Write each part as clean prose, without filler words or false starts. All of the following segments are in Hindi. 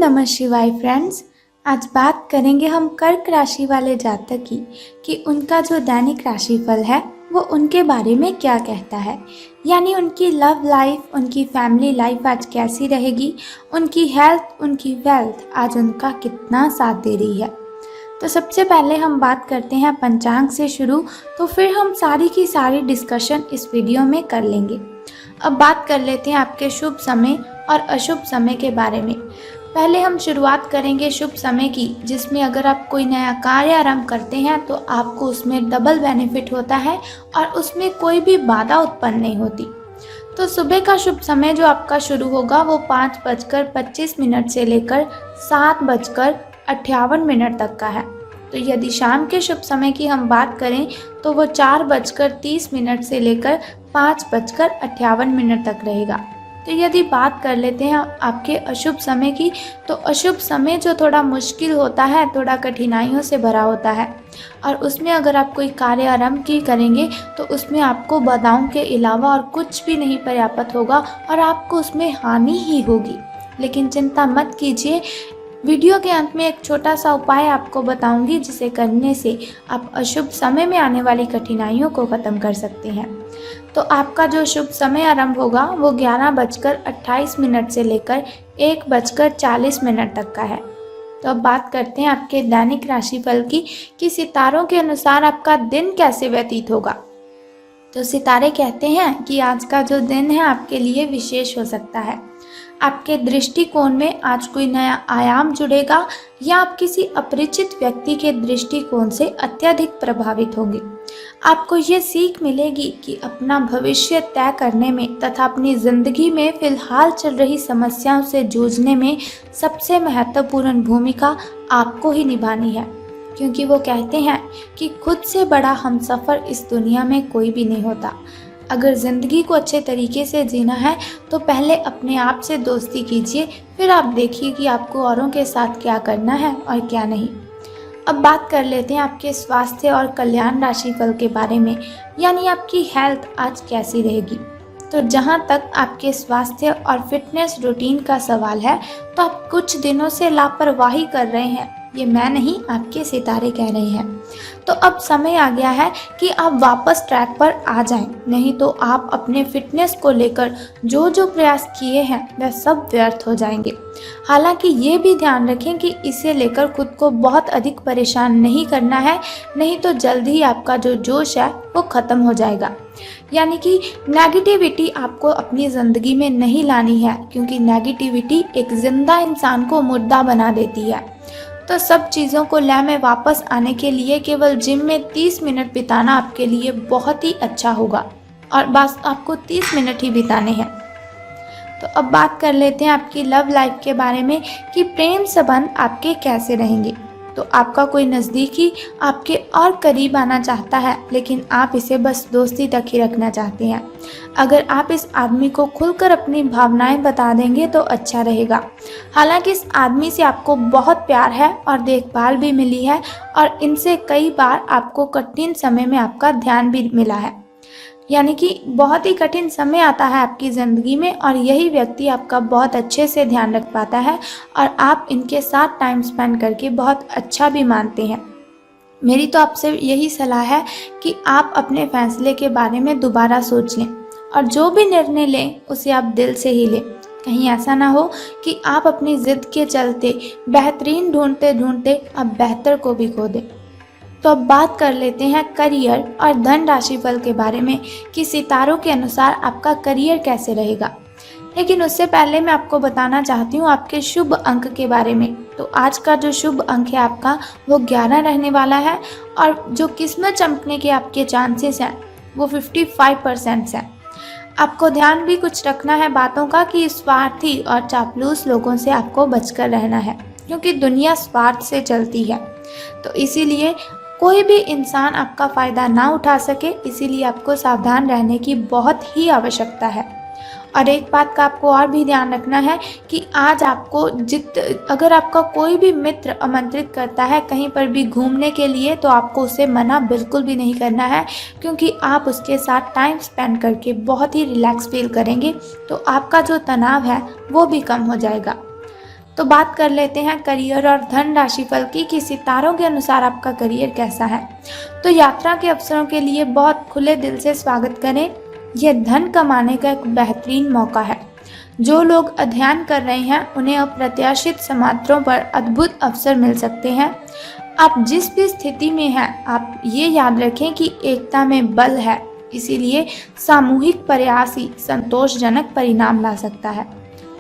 नमः शिवाय फ्रेंड्स। आज बात करेंगे हम कर्क राशि वाले जातक की कि उनका जो दैनिक राशिफल है वो उनके बारे में क्या कहता है। यानी उनकी लव लाइफ, उनकी फैमिली लाइफ आज कैसी रहेगी, उनकी हेल्थ, उनकी वेल्थ आज उनका कितना साथ दे रही है। तो सबसे पहले हम बात करते हैं पंचांग से शुरू, तो फिर हम सारी की सारी डिस्कशन इस वीडियो में कर लेंगे। अब बात कर लेते हैं आपके शुभ समय और अशुभ समय के बारे में। पहले हम शुरुआत करेंगे शुभ समय की, जिसमें अगर आप कोई नया कार्य आरंभ करते हैं तो आपको उसमें डबल बेनिफिट होता है और उसमें कोई भी बाधा उत्पन्न नहीं होती। तो सुबह का शुभ समय जो आपका शुरू होगा वो 5:25 से लेकर 7:58 तक का है। तो यदि शाम के शुभ समय की हम बात करें तो वो 4:30 से लेकर 5:58 तक रहेगा। तो यदि बात कर लेते हैं आपके अशुभ समय की, तो अशुभ समय जो थोड़ा मुश्किल होता है, थोड़ा कठिनाइयों से भरा होता है और उसमें अगर आप कोई कार्य आरंभ की करेंगे तो उसमें आपको बाधाओं के अलावा और कुछ भी नहीं प्राप्त होगा और आपको उसमें हानि ही होगी। लेकिन चिंता मत कीजिए, वीडियो के अंत में एक छोटा सा उपाय आपको बताऊंगी जिसे करने से आप अशुभ समय में आने वाली कठिनाइयों को ख़त्म कर सकते हैं। तो आपका जो शुभ समय आरंभ होगा वो 11:28 से लेकर 1:40 तक का है। तो अब बात करते हैं आपके दैनिक राशिफल की कि सितारों के अनुसार आपका दिन कैसे व्यतीत होगा। तो सितारे कहते हैं कि आज का जो दिन है आपके लिए विशेष हो सकता है। आपके दृष्टिकोण में आज कोई नया आयाम जुड़ेगा या आप किसी अपरिचित व्यक्ति के दृष्टिकोण से अत्यधिक प्रभावित होंगे। आपको ये सीख मिलेगी कि अपना भविष्य तय करने में तथा अपनी ज़िंदगी में फिलहाल चल रही समस्याओं से जूझने में सबसे महत्वपूर्ण भूमिका आपको ही निभानी है, क्योंकि वो कहते हैं कि खुद से बड़ा हमसफ़र इस दुनिया में कोई भी नहीं होता। अगर ज़िंदगी को अच्छे तरीके से जीना है तो पहले अपने आप से दोस्ती कीजिए, फिर आप देखिए कि आपको औरों के साथ क्या करना है और क्या नहीं। अब बात कर लेते हैं आपके स्वास्थ्य और कल्याण राशिफल के बारे में, यानी आपकी हेल्थ आज कैसी रहेगी। तो जहाँ तक आपके स्वास्थ्य और फिटनेस रूटीन का सवाल है तो आप कुछ दिनों से लापरवाही कर रहे हैं, ये मैं नहीं आपके सितारे कह रहे हैं। तो अब समय आ गया है कि आप वापस ट्रैक पर आ जाएं, नहीं तो आप अपने फिटनेस को लेकर जो जो प्रयास किए हैं वह सब व्यर्थ हो जाएंगे। हालांकि ये भी ध्यान रखें कि इसे लेकर खुद को बहुत अधिक परेशान नहीं करना है, नहीं तो जल्द ही आपका जो जोश है वो ख़त्म हो जाएगा। यानी कि नेगेटिविटी आपको अपनी ज़िंदगी में नहीं लानी है, क्योंकि नेगेटिविटी एक जिंदा इंसान को मुर्दा बना देती है। तो सब चीज़ों को लय में वापस आने के लिए केवल जिम में 30 मिनट बिताना आपके लिए बहुत ही अच्छा होगा, और बस आपको 30 मिनट ही बिताने हैं। तो अब बात कर लेते हैं आपकी लव लाइफ के बारे में कि प्रेम संबंध आपके कैसे रहेंगे। तो आपका कोई नज़दीकी आपके और करीब आना चाहता है, लेकिन आप इसे बस दोस्ती तक ही रखना चाहते हैं। अगर आप इस आदमी को खुलकर अपनी भावनाएं बता देंगे तो अच्छा रहेगा। हालांकि इस आदमी से आपको बहुत प्यार है और देखभाल भी मिली है, और इनसे कई बार आपको कठिन समय में आपका ध्यान भी मिला है। यानी कि बहुत ही कठिन समय आता है आपकी ज़िंदगी में और यही व्यक्ति आपका बहुत अच्छे से ध्यान रख पाता है और आप इनके साथ टाइम स्पेंड करके बहुत अच्छा भी मानते हैं। मेरी तो आपसे यही सलाह है कि आप अपने फैसले के बारे में दोबारा सोच लें और जो भी निर्णय लें उसे आप दिल से ही लें। कहीं ऐसा ना हो कि आप अपनी ज़िद के चलते बेहतरीन ढूंढते ढूंढते अब बेहतर को भी खो दें। तो अब बात कर लेते हैं करियर और धन राशिफल के बारे में कि सितारों के अनुसार आपका करियर कैसे रहेगा। लेकिन उससे पहले मैं आपको बताना चाहती हूँ आपके शुभ अंक के बारे में। तो आज का जो शुभ अंक है आपका वो 11 रहने वाला है, और जो किस्मत चमकने के आपके चांसेस हैं वो 55% हैं। आपको ध्यान भी कुछ रखना है बातों का कि स्वार्थी और चापलूस लोगों से आपको बचकर रहना है, क्योंकि दुनिया स्वार्थ से चलती है। तो इसीलिए कोई भी इंसान आपका फ़ायदा ना उठा सके, इसीलिए आपको सावधान रहने की बहुत ही आवश्यकता है। और एक बात का आपको और भी ध्यान रखना है कि आज आपको अगर आपका कोई भी मित्र आमंत्रित करता है कहीं पर भी घूमने के लिए, तो आपको उसे मना बिल्कुल भी नहीं करना है, क्योंकि आप उसके साथ टाइम स्पेंड करके बहुत ही रिलैक्स फील करेंगे, तो आपका जो तनाव है वो भी कम हो जाएगा। तो बात कर लेते हैं करियर और धन राशिफल की कि सितारों के अनुसार आपका करियर कैसा है। तो यात्रा के अवसरों के लिए बहुत खुले दिल से स्वागत करें। यह धन कमाने का एक बेहतरीन मौका है। जो लोग अध्ययन कर रहे हैं उन्हें अप्रत्याशित समाचारों पर अद्भुत अवसर मिल सकते हैं। आप जिस भी स्थिति में हैं, आप ये याद रखें कि एकता में बल है, इसीलिए सामूहिक प्रयास ही संतोषजनक परिणाम ला सकता है।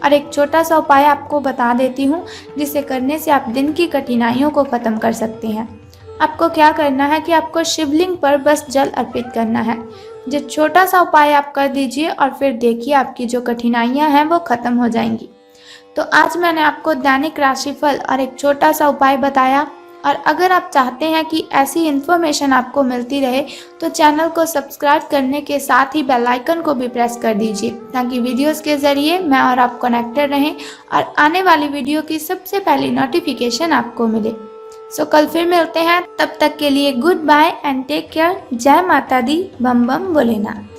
और एक छोटा सा उपाय आपको बता देती हूँ, जिसे करने से आप दिन की कठिनाइयों को ख़त्म कर सकते हैं। आपको क्या करना है कि आपको शिवलिंग पर बस जल अर्पित करना है। जो छोटा सा उपाय आप कर दीजिए और फिर देखिए आपकी जो कठिनाइयाँ हैं वो ख़त्म हो जाएंगी। तो आज मैंने आपको दैनिक राशिफल और एक छोटा सा उपाय बताया। और अगर आप चाहते हैं कि ऐसी इन्फॉर्मेशन आपको मिलती रहे तो चैनल को सब्सक्राइब करने के साथ ही बेल आइकन को भी प्रेस कर दीजिए, ताकि वीडियोस के ज़रिए मैं और आप कनेक्टेड रहें और आने वाली वीडियो की सबसे पहली नोटिफिकेशन आपको मिले। सो कल फिर मिलते हैं, तब तक के लिए good bye and take care. जय माता दी, बम बम भोलेनाथ।